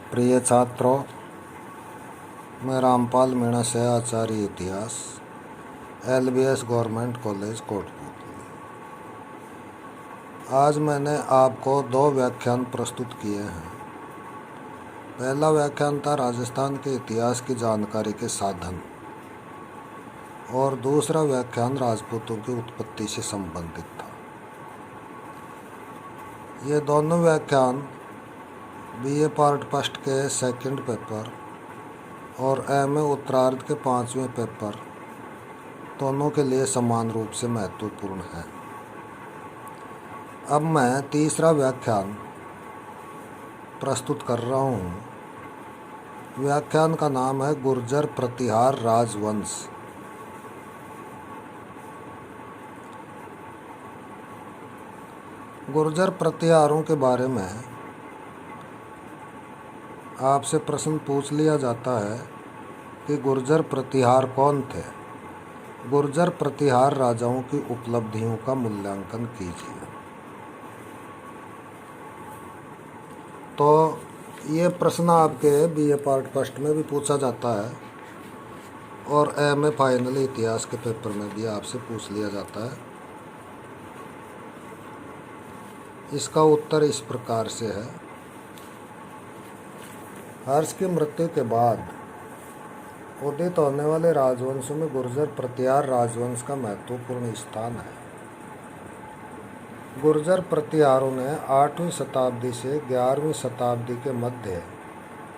प्रिय छात्रों, मैं रामपाल मीणा से आचार्य इतिहास, LBS गवर्नमेंट कॉलेज कोटपुतली। आज मैंने आपको 2 व्याख्यान प्रस्तुत किए हैं। पहला व्याख्यान था राजस्थान के इतिहास की जानकारी के साधन और दूसरा व्याख्यान राजपूतों की उत्पत्ति से संबंधित था। ये दोनों व्याख्यान BA पार्ट फर्स्ट के सेकंड पेपर और MA उत्तरार्ध के 5वें पेपर दोनों के लिए समान रूप से महत्वपूर्ण है। अब मैं तीसरा व्याख्यान प्रस्तुत कर रहा हूँ। व्याख्यान का नाम है गुर्जर प्रतिहार राजवंश। गुर्जर प्रतिहारों के बारे में आपसे प्रश्न पूछ लिया जाता है कि गुर्जर प्रतिहार कौन थे। गुर्जर प्रतिहार राजाओं की उपलब्धियों का मूल्यांकन कीजिए। तो ये प्रश्न आपके BA पार्ट फर्स्ट में भी पूछा जाता है और MA फाइनल इतिहास के पेपर में भी आपसे पूछ लिया जाता है। इसका उत्तर इस प्रकार से है। हर्ष की मृत्यु के बाद उदित होने वाले राजवंशों में गुर्जर प्रतिहार राजवंश का महत्वपूर्ण स्थान है। गुर्जर प्रतिहारों ने 8वीं शताब्दी से 11वीं शताब्दी के मध्य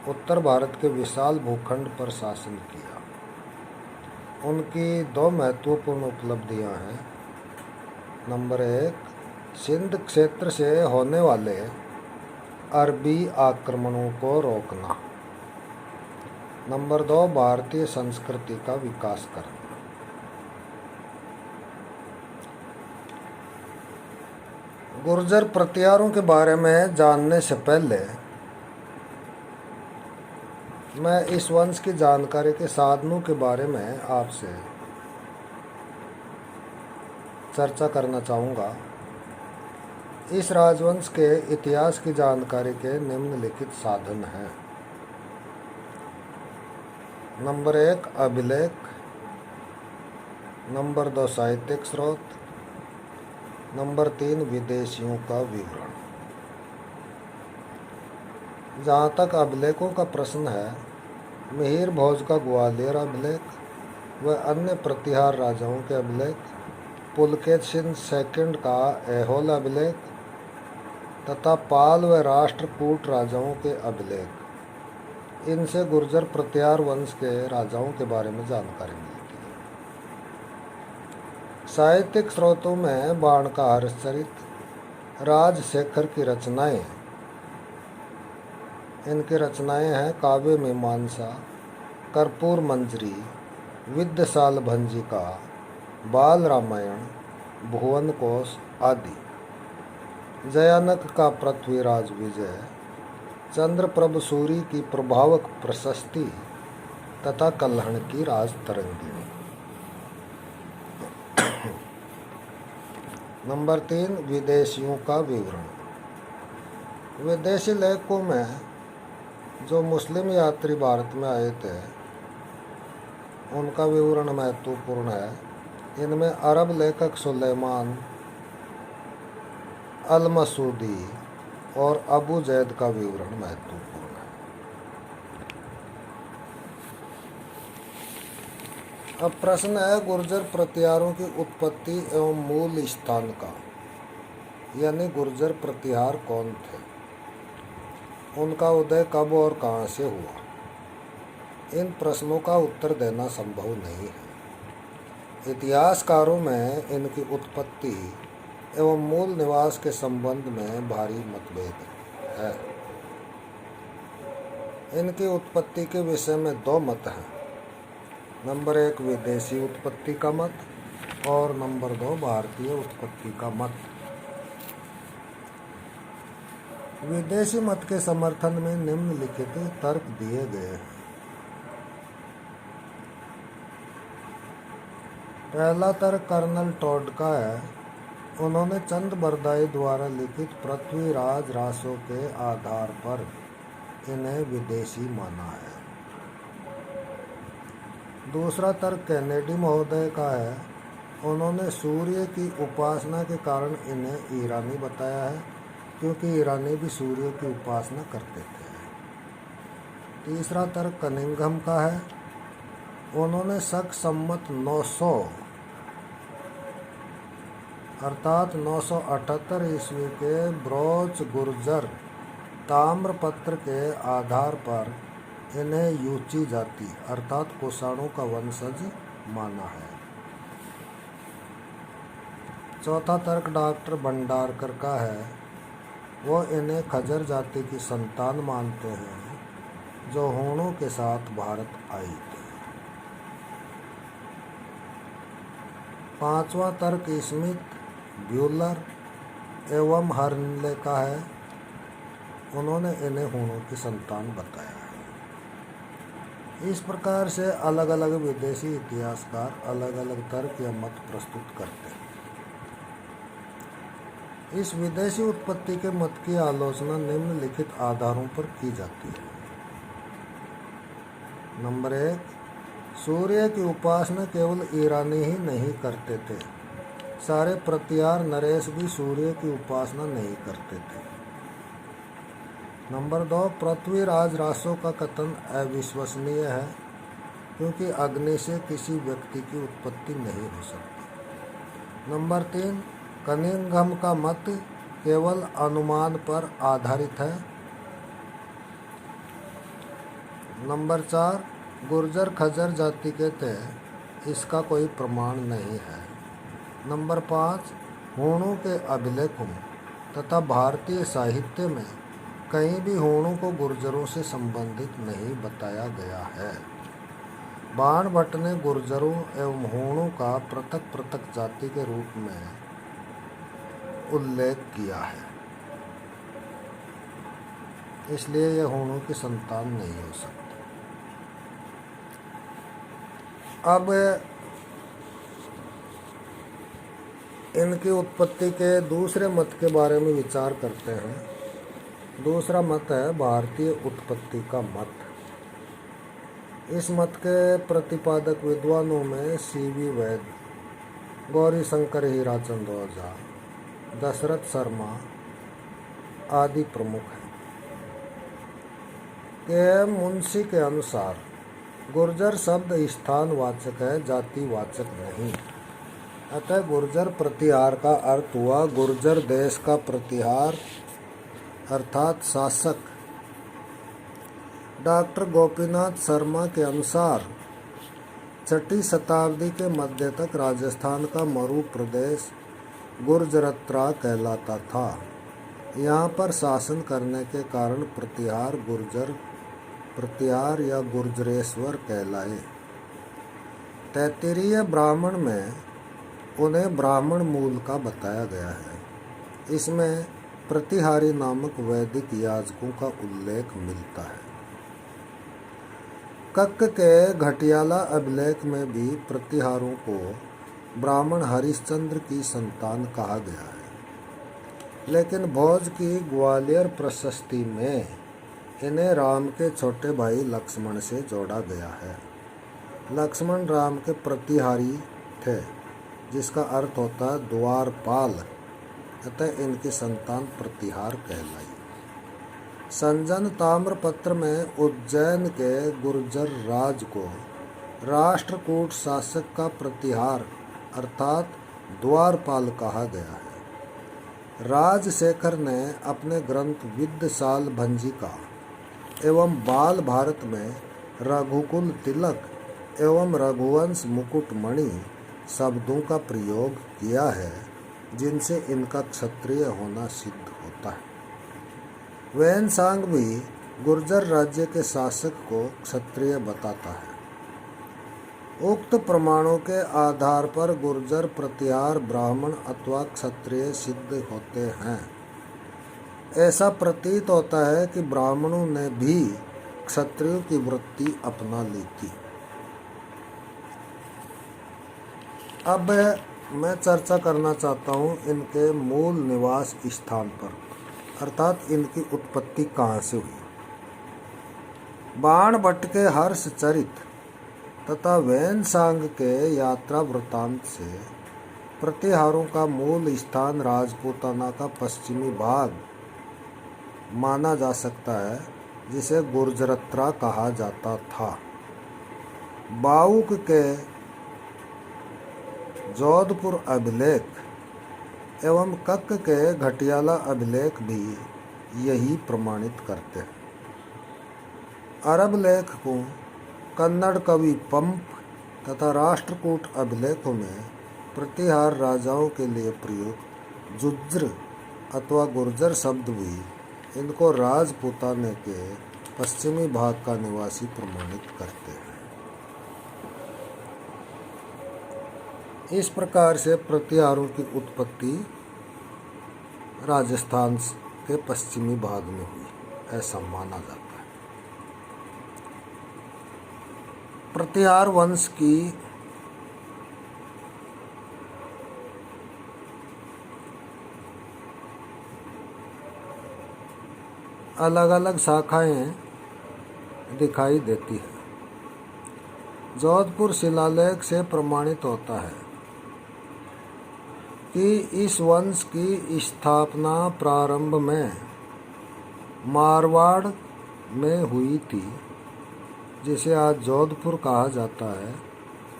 उत्तर भारत के विशाल भूखंड पर शासन किया। उनकी 2 महत्वपूर्ण उपलब्धियां हैं। नंबर 1, सिंध क्षेत्र से होने वाले अरबी आक्रमणों को रोकना। नंबर 2, भारतीय संस्कृति का विकास करना। गुर्जर प्रतिहारों के बारे में जानने से पहले मैं इस वंश की जानकारी के साधनों के बारे में आपसे चर्चा करना चाहूँगा। इस राजवंश के इतिहास की जानकारी के निम्नलिखित साधन हैं। नंबर 1, अभिलेख। नंबर 2, साहित्यिक स्रोत। नंबर 3, विदेशियों का विवरण। जहाँ तक अभिलेखों का प्रश्न है, मिहिर भोज का ग्वालियर अभिलेख व अन्य प्रतिहार राजाओं के अभिलेख, पुलकेशिन सेकंड का ऐहोल अभिलेख तथा पाल व राष्ट्रकूट राजाओं के अभिलेख, इनसे गुर्जर प्रतिहार वंश के राजाओं के बारे में जानकारी मिलती है। साहित्यिक स्रोतों में बाण का हर्षचरित, राजशेखर की रचनाएं। इनकी रचनाएं हैं काव्य मीमांसा, कर्पूर मंजरी, विद्यशाल भंजिका, बाल रामायण, भुवन कोश आदि। जयानक का पृथ्वीराज विजय, चंद्रप्रभ सूरी की प्रभावक प्रशस्ति तथा कल्हण की राज तरंगिणी। नंबर 3, विदेशियों का विवरण। विदेशी लेखों में जो मुस्लिम यात्री भारत में आए थे उनका विवरण महत्वपूर्ण है। इनमें अरब लेखक सुलेमान अल मसूदी और अबू जैद का विवरण महत्वपूर्ण है। अब प्रश्न है गुर्जर प्रतिहारों की उत्पत्ति एवं मूल स्थान का, यानी गुर्जर प्रतिहार कौन थे, उनका उदय कब और कहाँ से हुआ। इन प्रश्नों का उत्तर देना संभव नहीं है। इतिहासकारों में इनकी उत्पत्ति एवं मूल निवास के संबंध में भारी मतभेद है। इनकी उत्पत्ति के विषय में 2 मत हैं। नंबर 1, विदेशी उत्पत्ति का मत और नंबर 2, भारतीय उत्पत्ति का मत। विदेशी मत के समर्थन में निम्नलिखित तर्क दिए गए हैं। पहला तर्क कर्नल टॉड का है। उन्होंने चंद बरदाई द्वारा लिखित पृथ्वीराज रासों के आधार पर इन्हें विदेशी माना है। दूसरा तर्क कैनेडी महोदय का है। उन्होंने सूर्य की उपासना के कारण इन्हें ईरानी बताया है, क्योंकि ईरानी भी सूर्य की उपासना करते थे। तीसरा तर्क कनिंघम का है। उन्होंने शक सम्मत 900 अर्थात 978 ईस्वी के ब्रोच गुर्जर ताम्रपत्र के आधार पर इन्हें यूची जाति अर्थात कुषाणों का वंशज माना है। चौथा तर्क डॉक्टर भंडारकर का है। वो इन्हें खजर जाति की संतान मानते हैं जो हूणों के साथ भारत आई थी। पांचवा तर्क स्मिथ, ब्यूलर एवं हर्नले का है। उन्होंने इन्हें हूणों की संतान बताया है। इस प्रकार से अलग अलग विदेशी इतिहासकार अलग अलग तर्क या मत प्रस्तुत करते हैं। इस विदेशी उत्पत्ति के मत की आलोचना निम्नलिखित आधारों पर की जाती है। नंबर 1, सूर्य की उपासना केवल ईरानी ही नहीं करते थे, सारे प्रतिहार नरेश भी सूर्य की उपासना नहीं करते थे। नंबर 2, पृथ्वीराज रासो का कथन अविश्वसनीय है, क्योंकि अग्नि से किसी व्यक्ति की उत्पत्ति नहीं हो सकती। नंबर 3, कनिंघम का मत केवल अनुमान पर आधारित है। नंबर 4, गुर्जर खजर जाति के थे, इसका कोई प्रमाण नहीं है। नंबर 5, हूणों के अभिलेखों तथा भारतीय साहित्य में कहीं भी हूणों को गुर्जरों से संबंधित नहीं बताया गया है। बाण भट्ट ने गुर्जरों एवं हूणों का पृथक पृथक जाति के रूप में उल्लेख किया है, इसलिए यह हूणों की संतान नहीं हो सकती। अब इनकी उत्पत्ति के दूसरे मत के बारे में विचार करते हैं। दूसरा मत है भारतीय उत्पत्ति का मत। इस मत के प्रतिपादक विद्वानों में सीवी वैद, गौरी शंकर हीराचंद ओझा, दशरथ शर्मा आदि प्रमुख हैं। के मुंशी के अनुसार गुर्जर शब्द स्थानवाचक है, जातिवाचक नहीं। अतः गुर्जर प्रतिहार का अर्थ हुआ गुर्जर देश का प्रतिहार अर्थात शासक। डॉक्टर गोपीनाथ शर्मा के अनुसार 6ठी शताब्दी के मध्य तक राजस्थान का मरु प्रदेश गुर्जरत्रा कहलाता था। यहाँ पर शासन करने के कारण प्रतिहार या गुर्जरेश्वर कहलाए। तैत्तिरीय ब्राह्मण में उन्हें ब्राह्मण मूल का बताया गया है। इसमें प्रतिहारी नामक वैदिक याजकों का उल्लेख मिलता है। कक्क के घटियाला अभिलेख में भी प्रतिहारों को ब्राह्मण हरिश्चंद्र की संतान कहा गया है, लेकिन भोज की ग्वालियर प्रशस्ति में इन्हें राम के छोटे भाई लक्ष्मण से जोड़ा गया है। लक्ष्मण राम के प्रतिहारी थे, जिसका अर्थ होता है द्वारपाल, अतः इनकी संतान प्रतिहार कहलाई। संजन ताम्रपत्र में उज्जैन के गुर्जर राज को राष्ट्रकूट शासक का प्रतिहार अर्थात द्वारपाल कहा गया है। राजशेखर ने अपने ग्रंथ विद्यशाल भंजिका एवं बाल भारत में रघुकुल तिलक एवं रघुवंश मुकुटमणि शब्दों का प्रयोग किया है, जिनसे इनका क्षत्रिय होना सिद्ध होता है। वैनसांग भी गुर्जर राज्य के शासक को क्षत्रिय बताता है। उक्त प्रमाणों के आधार पर गुर्जर प्रतिहार ब्राह्मण अथवा क्षत्रिय सिद्ध होते हैं। ऐसा प्रतीत होता है कि ब्राह्मणों ने भी क्षत्रियों की वृत्ति अपना ली थी। अब मैं चर्चा करना चाहता हूँ इनके मूल निवास स्थान पर, अर्थात इनकी उत्पत्ति कहाँ से हुई। बाण भट्ट के हर्ष चरित तथा वैनसांग के यात्रा वृत्तांत से प्रतिहारों का मूल स्थान राजपूताना का पश्चिमी भाग माना जा सकता है, जिसे गुर्जरत्रा कहा जाता था। बाउक के जोधपुर अभिलेख एवं कक्क के घटियाला अभिलेख भी यही प्रमाणित करते हैं। अरब लेखकों, कन्नड़ कवि पंप तथा राष्ट्रकूट अभिलेखों में प्रतिहार राजाओं के लिए प्रयुक्त जुज्र अथवा गुर्जर शब्द भी इनको राजपूताने के पश्चिमी भाग का निवासी प्रमाणित करते हैं। इस प्रकार से प्रतिहारों की उत्पत्ति राजस्थान के पश्चिमी भाग में हुई, ऐसा माना जाता है। प्रतिहार वंश की अलग अलग शाखाएं दिखाई देती है। जोधपुर शिलालेख से प्रमाणित होता है कि इस वंश की स्थापना प्रारंभ में मारवाड़ में हुई थी, जिसे आज जोधपुर कहा जाता है,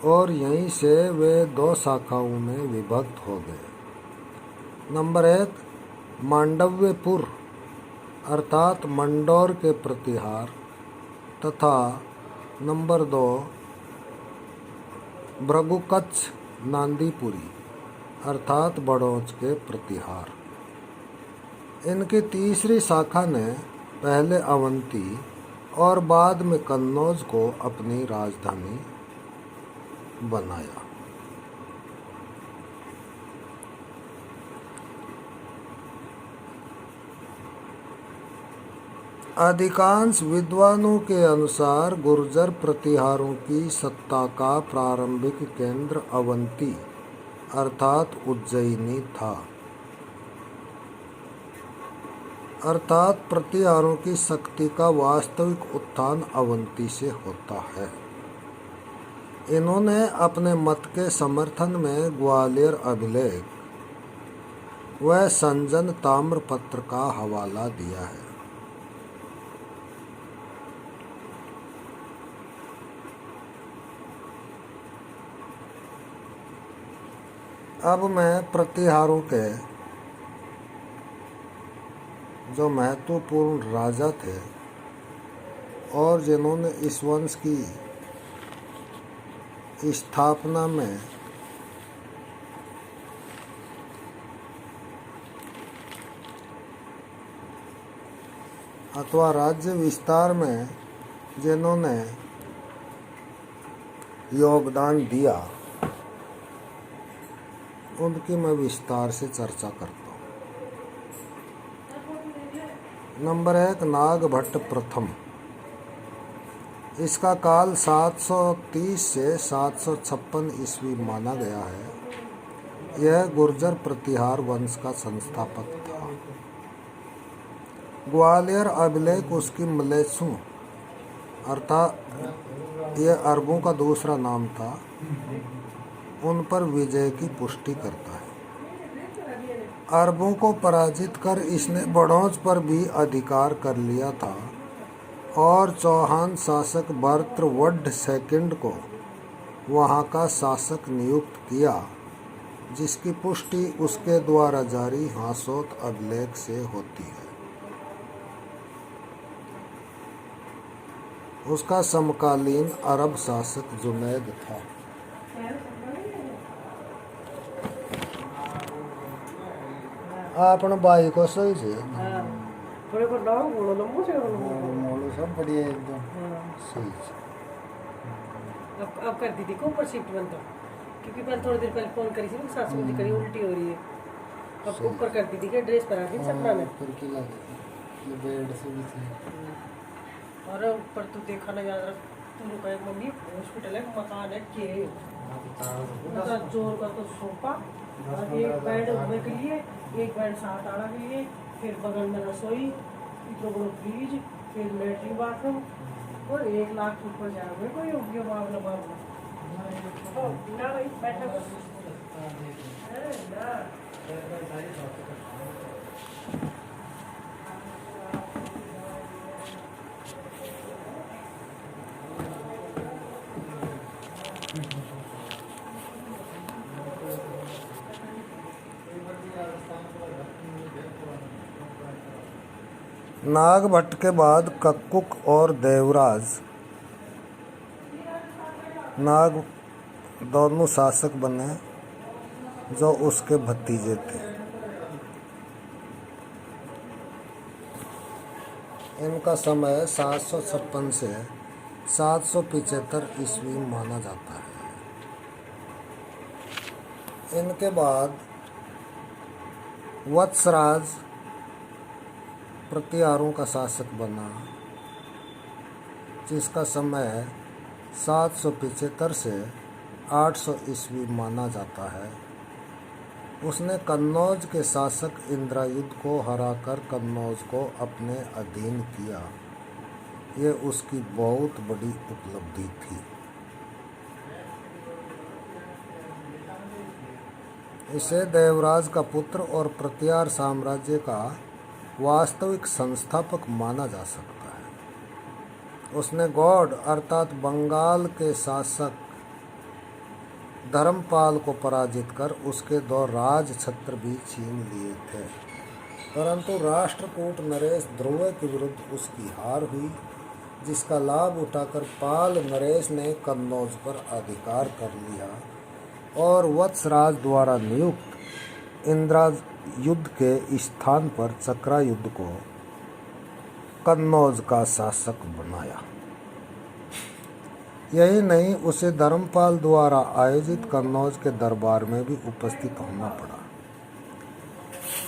और यहीं से वे 2 शाखाओं में विभक्त हो गए। नंबर 1 मांडव्यपुर अर्थात मंडौर के प्रतिहार तथा नंबर 2 भृगुकच्छ नांदीपुरी अर्थात बड़ौच के प्रतिहार। इनकी तीसरी शाखा ने पहले अवंती और बाद में कन्नौज को अपनी राजधानी बनाया। अधिकांश विद्वानों के अनुसार गुर्जर प्रतिहारों की सत्ता का प्रारंभिक केंद्र अवंती अर्थात उज्जैनी था। अर्थात प्रतिहारों की शक्ति का वास्तविक उत्थान अवंती से होता है। इन्होंने अपने मत के समर्थन में ग्वालियर अभिलेख व संजन ताम्रपत्र का हवाला दिया है। अब मैं प्रतिहारों के जो महत्वपूर्ण राजा थे और जिन्होंने इस वंश की स्थापना में अथवा राज्य विस्तार में जिन्होंने योगदान दिया, उनकी मैं विस्तार से चर्चा करता हूँ। नंबर 1 नागभट्ट प्रथम। इसका काल 730 से 756 ईस्वी माना गया है। यह गुर्जर प्रतिहार वंश का संस्थापक था। ग्वालियर अभिलेख उसकी मलेच्छू अर्थात यह अरबों का दूसरा नाम था, उन पर विजय की पुष्टि करता है। अरबों को पराजित कर इसने बड़ौच पर भी अधिकार कर लिया था और चौहान शासक भर्तृवड्ढ सेकंड को वहां का शासक नियुक्त किया, जिसकी पुष्टि उसके द्वारा जारी हासोत अभिलेख से होती है। उसका समकालीन अरब शासक जुनैद था। आपने भाई को सही से थोड़े को लाओ बोलो लंबो से मोड़ो सब बढ़िया एकदम सही से। अब कर दी थी को ऊपर शिफ्ट बनता, क्योंकि पहले थोड़ी देर पहले फोन करी थी सास मुझे करी उल्टी हो रही है। अब ऊपर कर दी थी कि ड्रेस पहना दी सपना में ऊपर की लगी बेड से भी थी। और ऊपर तो देखा ना याद रख, तू रुका है मम्मी हॉस्पिटल है, मकान है के मतलब जोर का तो सोफा और एक बेड उठने के लिए, एक बेड 7 आड़ा के लिए, फिर बगल में रसोई, फ्रिज, फिर लेटरिन बाथरूम, और 1 लाख ऊपर जाओगे कोई योग्य मामला मामला ना भाई बैठा ना। नागभट्ट के बाद कक्कुक और देवराज नाग दोनों शासक बने जो उसके भतीजे थे। इनका समय 756 से 775 ईस्वी माना जाता है। इनके बाद वत्सराज प्रतिहारों का शासक बना, जिसका समय 775 से 800 ईस्वी माना जाता है। उसने कन्नौज के शासक इंद्रयुध को हराकर कन्नौज को अपने अधीन किया। ये उसकी बहुत बड़ी उपलब्धि थी। इसे देवराज का पुत्र और प्रतिहार साम्राज्य का वास्तविक संस्थापक माना जा सकता है। उसने गौड़ अर्थात बंगाल के शासक धर्मपाल को पराजित कर उसके 2 राज छत्र भी छीन लिए थे, परंतु राष्ट्रकूट नरेश ध्रुव के विरुद्ध उसकी हार हुई, जिसका लाभ उठाकर पाल नरेश ने कन्नौज पर अधिकार कर लिया और वत्सराज द्वारा नियुक्त इंद्रयुध के स्थान पर चक्रायुध को कन्नौज का शासक बनाया। यही नहीं, उसे धर्मपाल द्वारा आयोजित कन्नौज के दरबार में भी उपस्थित होना पड़ा।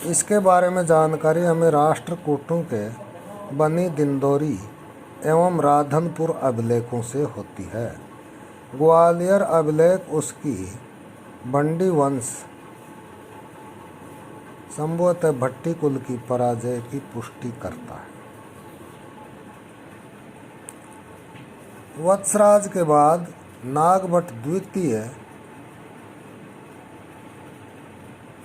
इसके बारे में जानकारी हमें राष्ट्रकूटों के बनी दिंदोरी एवं राधनपुर अभिलेखों से होती है। ग्वालियर अभिलेख उसकी बंडी वंश संभवतः भट्टी कुल की पराजय की पुष्टि करता है। वत्सराज के बाद नागभट्ट द्वितीय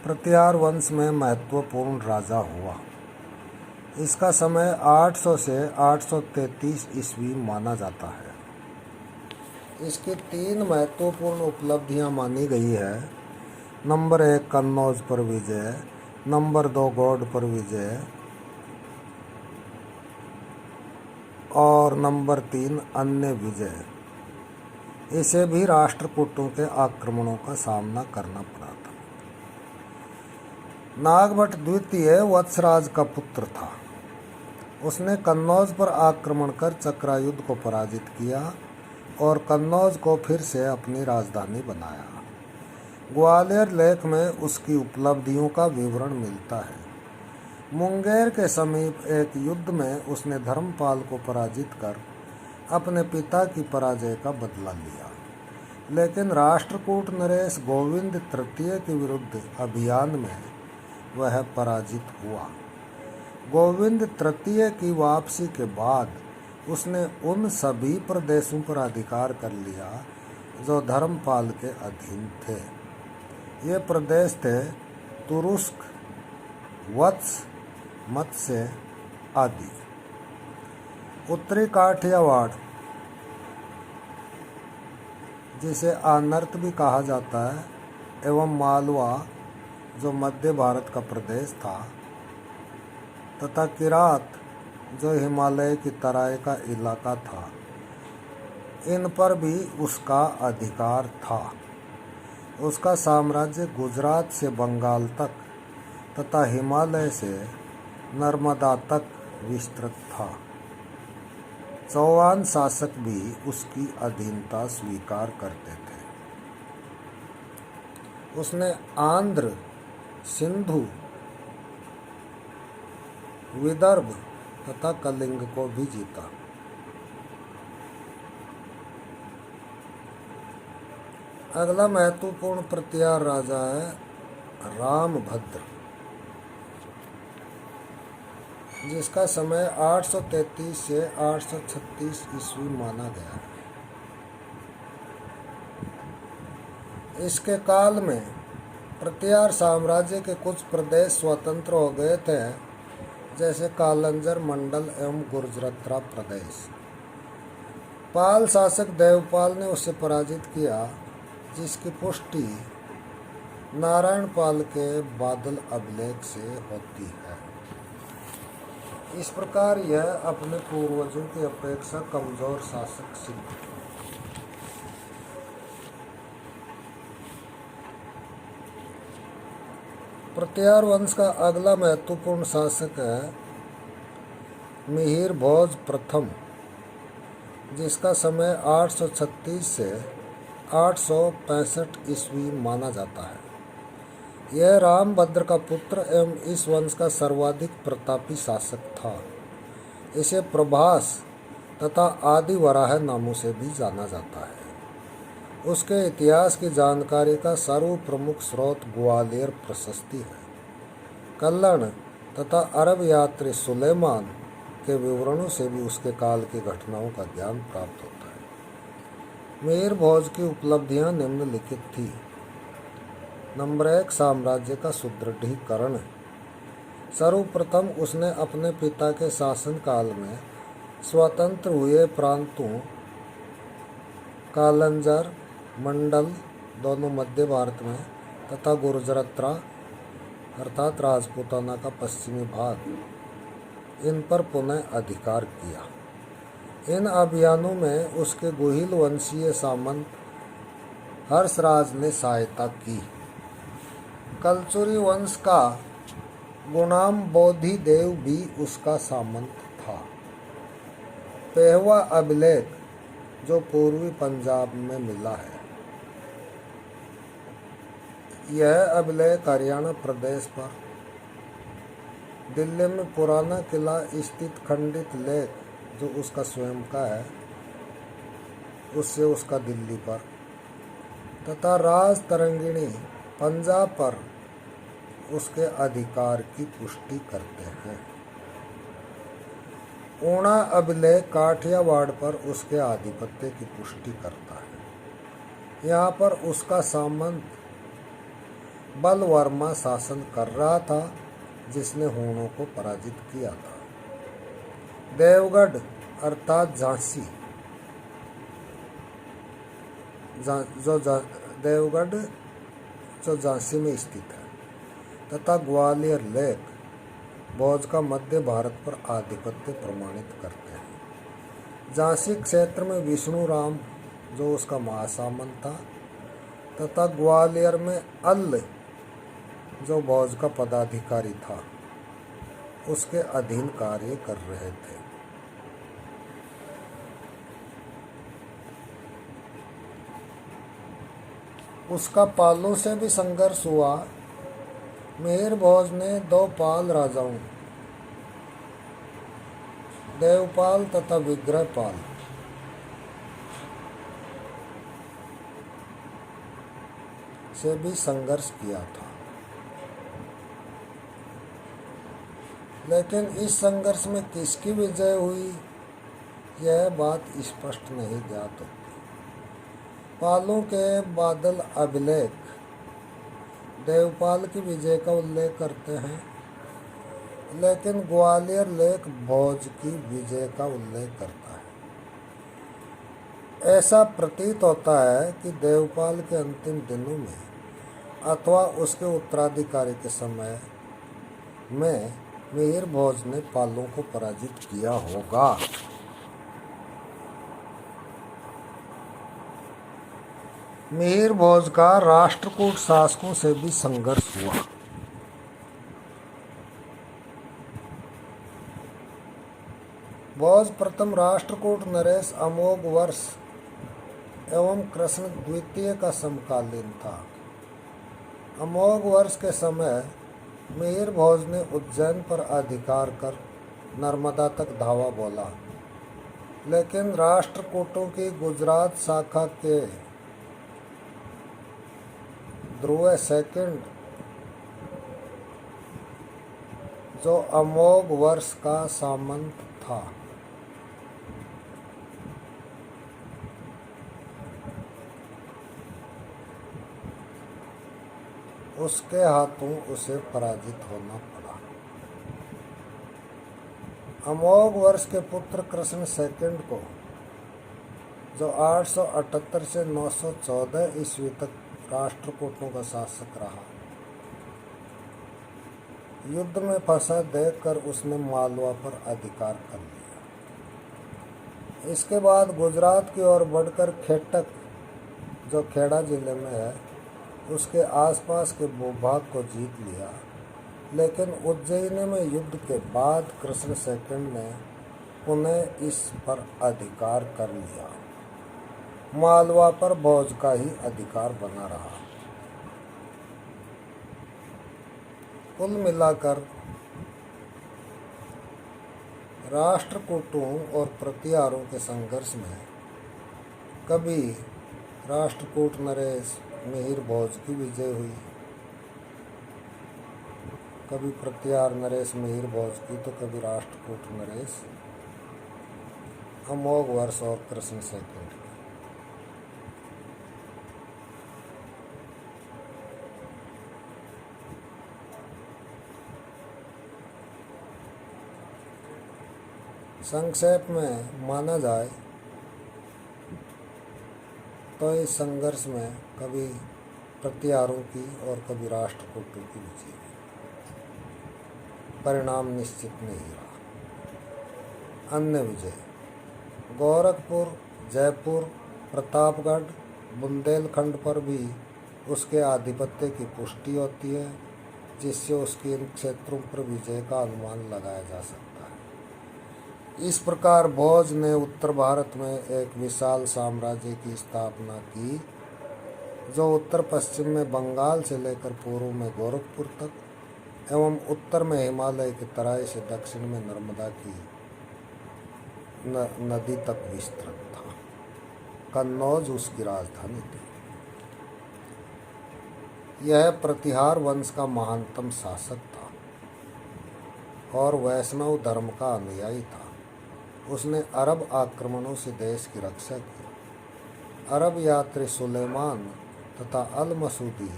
प्रतिहार वंश में महत्वपूर्ण राजा हुआ। इसका समय 800 से 833 ईस्वी माना जाता है। इसकी 3 महत्वपूर्ण उपलब्धियां मानी गई है। नंबर 1 कन्नौज पर विजय, नंबर 2 गौड़ पर विजय और नंबर 3 अन्य विजय। इसे भी राष्ट्रकूटों के आक्रमणों का सामना करना पड़ा था। नागभट्ट द्वितीय वत्सराज का पुत्र था। उसने कन्नौज पर आक्रमण कर चक्रायुध को पराजित किया और कन्नौज को फिर से अपनी राजधानी बनाया। ग्वालियर लेख में उसकी उपलब्धियों का विवरण मिलता है। मुंगेर के समीप एक युद्ध में उसने धर्मपाल को पराजित कर अपने पिता की पराजय का बदला लिया, लेकिन राष्ट्रकूट नरेश गोविंद तृतीय के विरुद्ध अभियान में वह पराजित हुआ। गोविंद तृतीय की वापसी के बाद उसने उन सभी प्रदेशों पर अधिकार कर लिया जो धर्मपाल के अधीन थे। ये प्रदेश थे तुरुस्क, वत्स, मत्स्य आदि। उत्तरी काठियावाड़, जिसे आनर्त भी कहा जाता है, एवं मालवा जो मध्य भारत का प्रदेश था, तथा किरात जो हिमालय की तराई का इलाका था, इन पर भी उसका अधिकार था। उसका साम्राज्य गुजरात से बंगाल तक तथा हिमालय से नर्मदा तक विस्तृत था। चौहान शासक भी उसकी अधीनता स्वीकार करते थे। उसने आंध्र, सिंधु, विदर्भ तथा कलिंग को भी जीता। अगला महत्वपूर्ण प्रतिहार राजा है रामभद्र। जिसका समय 833 से 836 ईस्वी माना गया है। इसके काल में प्रतिहार साम्राज्य के कुछ प्रदेश स्वतंत्र हो गए थे, जैसे कालंजर मंडल एवं गुर्जरत्रा प्रदेश। पाल शासक देवपाल ने उसे पराजित किया, जिसकी पुष्टि नारायण पाल के बादल अभिलेख से होती है। इस प्रकार यह अपने पूर्वजों की अपेक्षा कमजोर शासक सिद्ध हुआ। प्रतिहार वंश का अगला महत्वपूर्ण शासक है मिहिर भोज प्रथम, जिसका समय 836 से 865 ईस्वी माना जाता है। यह रामभद्र का पुत्र एवं इस वंश का सर्वाधिक प्रतापी शासक था। इसे प्रभास तथा आदि वराह नामों से भी जाना जाता है। उसके इतिहास की जानकारी का सर्वप्रमुख स्रोत ग्वालियर प्रशस्ति है। कल्लण तथा अरब यात्री सुलेमान के विवरणों से भी उसके काल की घटनाओं का ज्ञान प्राप्त होता है। मिहिर भोज की उपलब्धियां निम्नलिखित थी। नंबर 1, साम्राज्य का सुदृढ़ीकरण। सर्वप्रथम उसने अपने पिता के शासनकाल में स्वतंत्र हुए प्रांतों कालंजर मंडल दोनों मध्य भारत में तथा गुर्जरत्रा अर्थात राजपूताना का पश्चिमी भाग, इन पर पुनः अधिकार किया। इन अभियानों में उसके गुहिल वंशीय सामंत हर्षराज ने सहायता की। कलचुरी वंश का गुणाम बोधिदेव भी उसका सामंत था। पेहवा अभिलेख जो पूर्वी पंजाब में मिला है, यह अभिलेख हरियाणा प्रदेश पर दिल्ली में पुराना किला स्थित खंडित लेख जो उसका स्वयं का है, उससे उसका दिल्ली पर तथा राज तरंगिणी पंजाब पर उसके अधिकार की पुष्टि करते हैं। ऊना अभिलेख काठियावाड़ पर उसके आधिपत्य की पुष्टि करता है। यहाँ पर उसका सामंत बलवर्मा शासन कर रहा था, जिसने हूणों को पराजित किया था। देवगढ़ अर्थात झांसी देवगढ़ जो झांसी में स्थित है तथा ग्वालियर लेक भोज का मध्य भारत पर आधिपत्य प्रमाणित करते हैं। झांसी क्षेत्र में विष्णु राम जो उसका महासामंत था तथा ग्वालियर में अल्ल जो भोज का पदाधिकारी था, उसके अधीन कार्य कर रहे थे। उसका पालों से भी संघर्ष हुआ। मिहिर भोज ने 2 पाल राजाओं देवपाल तथा विग्रहपाल से भी संघर्ष किया था, लेकिन इस संघर्ष में किसकी विजय हुई, यह बात स्पष्ट नहीं ज्ञात होती। पालों के बादल अभिलेख देवपाल की विजय का उल्लेख करते हैं, लेकिन ग्वालियर लेख भोज की विजय का उल्लेख करता है। ऐसा प्रतीत होता है कि देवपाल के अंतिम दिनों में अथवा उसके उत्तराधिकारी के समय में मिहिर भोज ने पालों को पराजित किया होगा। मिहिर भोज का राष्ट्रकूट शासकों से भी संघर्ष हुआ। भोज प्रथम राष्ट्रकूट नरेश अमोघ वर्ष एवं कृष्ण द्वितीय का समकालीन था। अमोघ वर्ष के समय मिहिर भोज ने उज्जैन पर अधिकार कर नर्मदा तक धावा बोला, लेकिन राष्ट्रकूटों की गुजरात शाखा के ध्रुव सेकंड जो अमोघ वर्ष का सामंत था। उसके हाथों उसे पराजित होना पड़ा। अमोघ वर्ष के पुत्र कृष्ण सेकंड को, जो 878 से 914 ईस्वी तक राष्ट्रकूटों का शासक रहा, युद्ध में फंसा देखकर उसने मालवा पर अधिकार कर लिया। इसके बाद गुजरात की ओर बढ़कर खेटक, जो खेड़ा जिले में है, उसके आसपास के भूभाग को जीत लिया। लेकिन उज्जैन में युद्ध के बाद कृष्ण सेकंड ने पुनः इस पर अधिकार कर लिया। मालवा पर भोज का ही अधिकार बना रहा। कुल मिलाकर राष्ट्रकूटों और प्रतिहारों के संघर्ष में कभी राष्ट्रकूट नरेश मिहिर भोज की विजय हुई, कभी प्रतिहार नरेश मिहिर भोज की, तो कभी राष्ट्रकूट नरेश अमोघ वर्ष और कृष्ण सेकंड की। संक्षेप में माना जाए तो इस संघर्ष में कभी प्रतिहारों की और कभी राष्ट्रकूटों की विजय हुई। परिणाम निश्चित नहीं रहा। अन्य विजय गोरखपुर, जयपुर, प्रतापगढ़, बुंदेलखंड पर भी उसके आधिपत्य की पुष्टि होती है, जिससे उसके इन क्षेत्रों पर विजय का अनुमान लगाया जा सकता है। इस प्रकार भोज ने उत्तर भारत में एक विशाल साम्राज्य की स्थापना की, जो उत्तर पश्चिम में बंगाल से लेकर पूर्व में गोरखपुर तक एवं उत्तर में हिमालय की तराई से दक्षिण में नर्मदा की नदी तक विस्तृत था। कन्नौज उसकी राजधानी थी। यह प्रतिहार वंश का महानतम शासक था और वैष्णव धर्म का अनुयायी था। उसने अरब आक्रमणों से देश की रक्षा की। अरब यात्री सुलेमान तथा अल मसूदी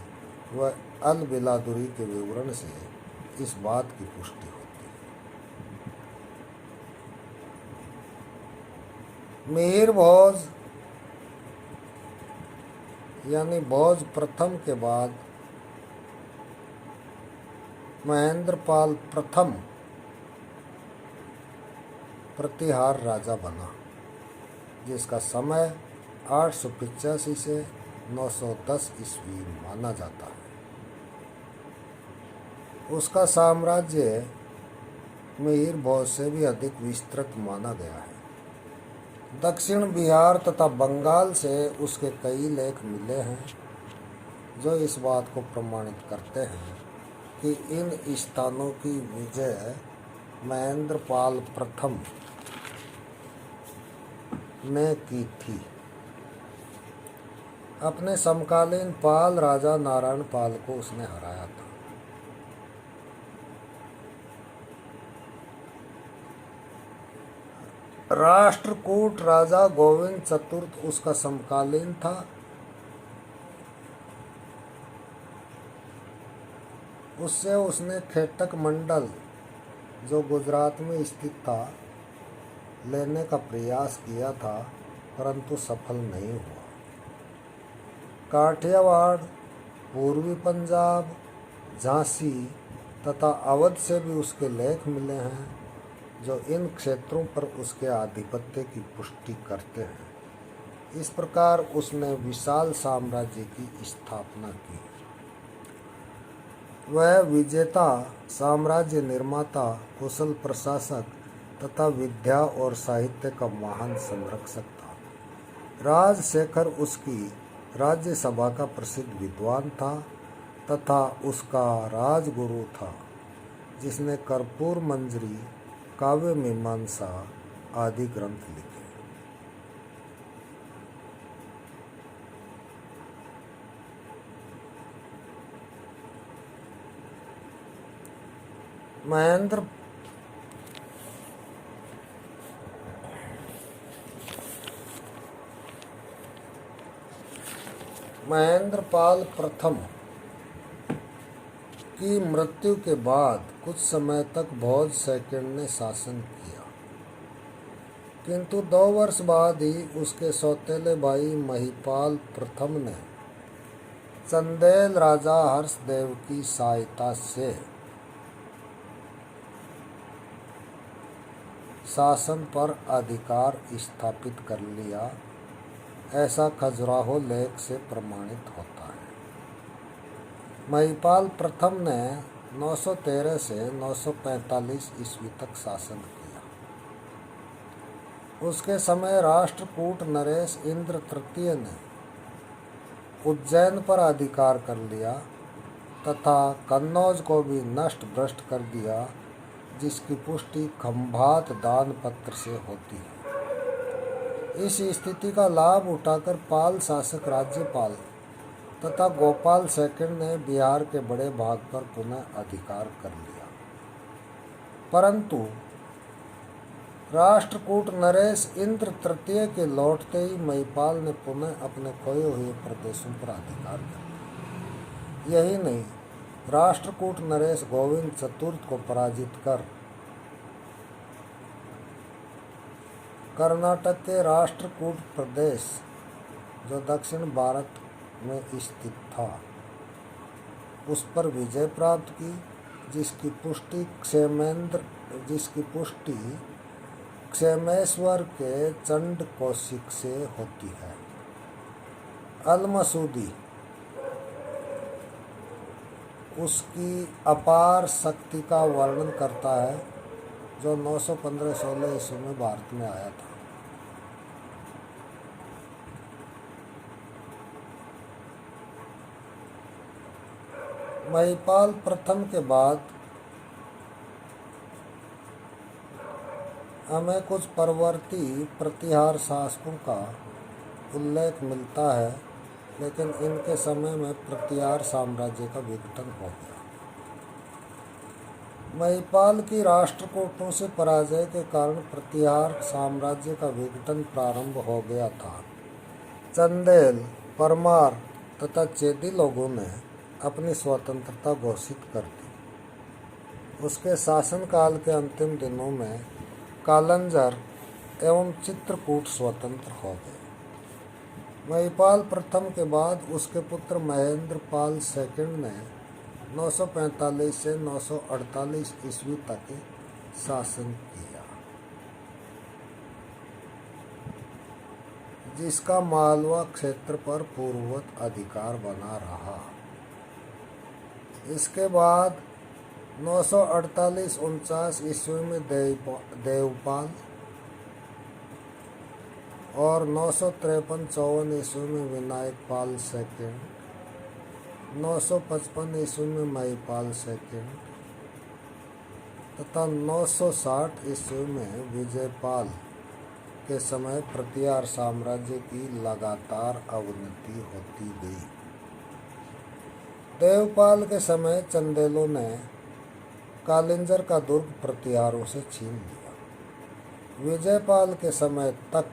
व अल बिलादुरी के विवरण से इस बात की पुष्टि होती है। मिहिर भोज यानी भोज प्रथम के बाद महेंद्रपाल प्रथम प्रतिहार राजा बना, जिसका समय 885 से 910 ईस्वी माना जाता है। उसका साम्राज्य मिहिर भोज से भी अधिक विस्तृत माना गया है। दक्षिण बिहार तथा बंगाल से उसके कई लेख मिले हैं, जो इस बात को प्रमाणित करते हैं कि इन स्थानों की विजय महेंद्रपाल प्रथम ने की थी। अपने समकालीन पाल राजा नारायण पाल को उसने हराया था। राष्ट्रकूट राजा गोविंद चतुर्थ उसका समकालीन था। उससे उसने खेटक मंडल, जो गुजरात में स्थित था, लेने का प्रयास किया था, परंतु सफल नहीं हुआ। काठियावाड़, पूर्वी पंजाब, झांसी तथा अवध से भी उसके लेख मिले हैं, जो इन क्षेत्रों पर उसके आधिपत्य की पुष्टि करते हैं। इस प्रकार उसने विशाल साम्राज्य की स्थापना की। वह विजेता, साम्राज्य निर्माता, कुशल प्रशासक तथा विद्या और साहित्य का महान संरक्षक था। राजशेखर उसकी राज्यसभा का प्रसिद्ध विद्वान था तथा उसका राजगुरु था, जिसने कर्पूर मंजरी, काव्य मीमांसा आदि ग्रंथ लिखे। महेंद्र महेंद्रपाल प्रथम की मृत्यु के बाद कुछ समय तक भोज सेकंड ने शासन किया, किंतु 2 वर्ष बाद ही उसके सौतेले भाई महिपाल प्रथम ने चंदेल राजा हर्षदेव की सहायता से शासन पर अधिकार स्थापित कर लिया, ऐसा खजुराहो लेख से प्रमाणित होता है। महिपाल प्रथम ने 913 से 945 ईस्वी तक शासन किया। उसके समय राष्ट्रकूट नरेश इंद्र तृतीय ने उज्जैन पर अधिकार कर लिया तथा कन्नौज को भी नष्ट भ्रष्ट कर दिया, जिसकी पुष्टि खंभात दान पत्र से होती है। इस स्थिति का लाभ उठाकर पाल शासक राज्यपाल तथा गोपाल सेकंड ने बिहार के बड़े भाग पर पुनः अधिकार कर लिया, परंतु राष्ट्रकूट नरेश इंद्र तृतीय के लौटते ही महिपाल ने पुनः अपने खोए हुए प्रदेशों पर अधिकार कर लिया। यही नहीं, राष्ट्रकूट नरेश गोविंद चतुर्थ को पराजित कर कर्नाटक के राष्ट्रकूट प्रदेश, जो दक्षिण भारत में स्थित था, उस पर विजय प्राप्त की, जिसकी पुष्टि क्षेमेश्वर के चंड कौशिक से होती है। अल-मसूदी उसकी अपार शक्ति का वर्णन करता है, जो 915-16 ईस्वी में भारत में आया था। महिपाल प्रथम के बाद हमें कुछ परवर्ती प्रतिहार शासकों का उल्लेख मिलता है, लेकिन इनके समय में प्रतिहार साम्राज्य का विघटन हो गया। महिपाल की राष्ट्रकूटों से पराजय के कारण प्रतिहार साम्राज्य का विघटन प्रारंभ हो गया था। चंदेल, परमार तथा चेदी लोगों ने अपनी स्वतंत्रता घोषित कर दी। उसके शासनकाल के अंतिम दिनों में कालंजर एवं चित्रकूट स्वतंत्र हो गए। महिपाल प्रथम के बाद उसके पुत्र महेंद्रपाल सेकंड ने 945 से 948 ईस्वी तक शासन किया, जिसका मालवा क्षेत्र पर पूर्ववत अधिकार बना रहा। इसके बाद 948-49 ईस्वी में देवपाल और 953-54 ईस्वी में विनायकपाल सेकंड, 955 ईस्वी में महिपाल सेकंड तथा 960 ईस्वी में विजयपाल के समय प्रतिहार साम्राज्य की लगातार अवनति होती गई। देवपाल के समय चंदेलों ने कालिंजर का दुर्ग प्रतिहारों से छीन लिया। विजयपाल के समय तक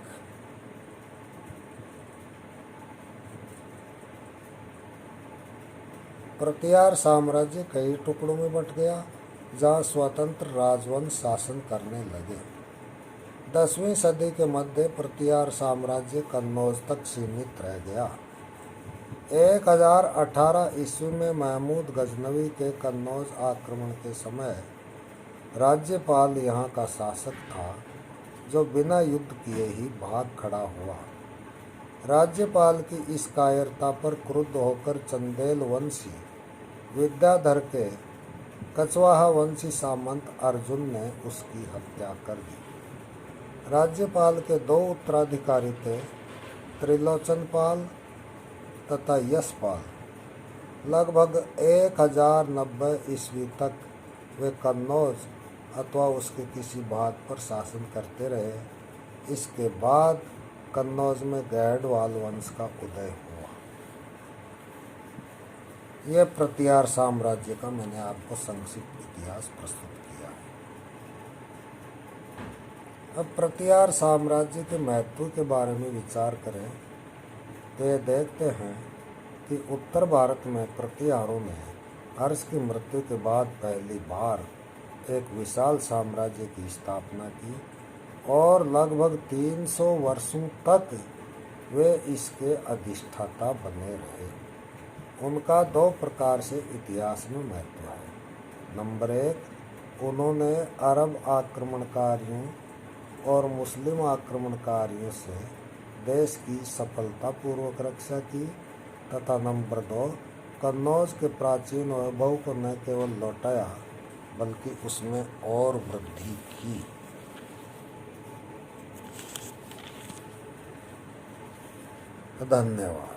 प्रतिहार साम्राज्य कई टुकड़ों में बंट गया, जहां स्वतंत्र राजवंश शासन करने लगे। 10वीं सदी के मध्य प्रतिहार साम्राज्य कन्नौज तक सीमित रह गया। 1018 ईस्वी में महमूद गजनवी के कन्नौज आक्रमण के समय राज्यपाल यहाँ का शासक था, जो बिना युद्ध किए ही भाग खड़ा हुआ। राज्यपाल की इस कायरता पर क्रुद्ध होकर चंदेल वंशी विद्याधर के कचवाहा वंशी सामंत अर्जुन ने उसकी हत्या कर दी। राज्यपाल के 2 उत्तराधिकारी थे, त्रिलोचनपाल तथा यशपाल। लगभग 1090 ईस्वी तक वे कन्नौज अथवा उसके किसी भाग पर शासन करते रहे। इसके बाद कन्नौज में गैडवाल वंश का उदय हुआ। यह प्रतिहार साम्राज्य का मैंने आपको संक्षिप्त इतिहास प्रस्तुत किया। अब प्रतिहार साम्राज्य के महत्व के बारे में विचार करें तो ये देखते हैं कि उत्तर भारत में प्रतिहारों ने हर्ष की मृत्यु के बाद पहली बार एक विशाल साम्राज्य की स्थापना की और लगभग 300 वर्षों तक वे इसके अधिष्ठाता बने रहे। उनका दो प्रकार से इतिहास में महत्व है। नंबर 1, उन्होंने अरब आक्रमणकारियों और मुस्लिम आक्रमणकारियों से देश की सफलतापूर्वक रक्षा की, तथा नंबर 2, कन्नौज के प्राचीन वैभव को न केवल लौटाया बल्कि उसमें और वृद्धि की। धन्यवाद।